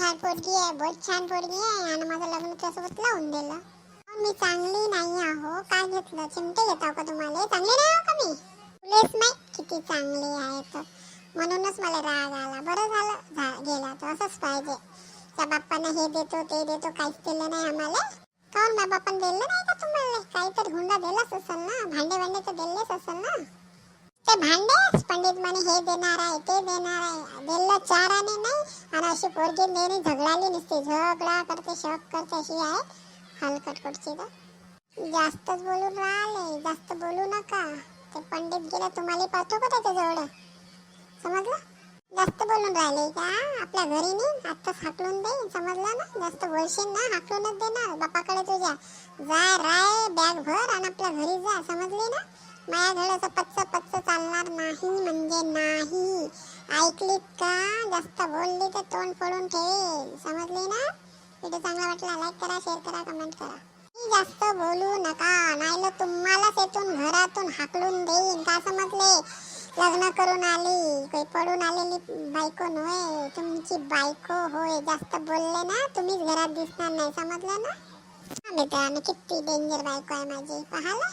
छान पोरगी आहे, बहुत छान पोरगी आहे आणि माझं लग्न त्यासोबत लावून दिलं. मी चांगली नाही आहो, काय घेतलं? चिमटे घेताव का तुम्हाला? चांगली नाही आहो का मी? तुलेच नाही किती चांगली आहे तर, म्हणूनच मला राग आला. बरं झालं गेला तर, असंच पाहिजे. त्या बाप्पानं हे देतो ते देतो, काहीच दिलं नाही आम्हाला. काऊन माझ्या बाप्पानं दिलं नाही का तुम्हाला? काहीतरी हुंडा दिलाच असेल ना, भांडे तर दिलेच असेल ना. ते भांडेच पंडित म्हणे हे देणार आहे ते देणार आहे, दिलं 4 आणे नाही. आणि अशी पोरगी देणे झगडाली नसते, झगडा करते, शक करते, अशी आहे हलकटपटची. तर जास्तच बोलून राहिले, जास्त बोलू नका. ते पंडित गेला, तुम्हाला पाहतो का त्याच्याजवळ? समजलं? जास्त बोलून राहिले का? आपल्या घरी नाही आत्ताच हाकलून देईन, समजलं ना? जास्त बोलशील ना हाकलूनच देणार बापाकडे तुझ्या. जा राय बॅग भर आणि आपल्या घरी जा, समजली ना? माझ्या घराचं पच्च चालणार नाही म्हणजे नाही. ऐकलीत का? जास्त बोलली तर तोंड फोडून ठेवेल, समजली ना? व्हिडिओ चांगला वाटला लाईक करा, शेअर करा, कमेंट करा. जास्त बोलू नका, नाहीतर तुम्हालाच येथून घरातून हाकलून देईन, का समजले? लग्न करून आली, काही पडून आलेली बायको नव्हे, तुमची बायको होय. जास्त बोलले ना तुम्हीच घरात दिसणार नाही, समजलं ना? मित्रांनो, किती डेंजर बायको आहे माझी, पाहाला.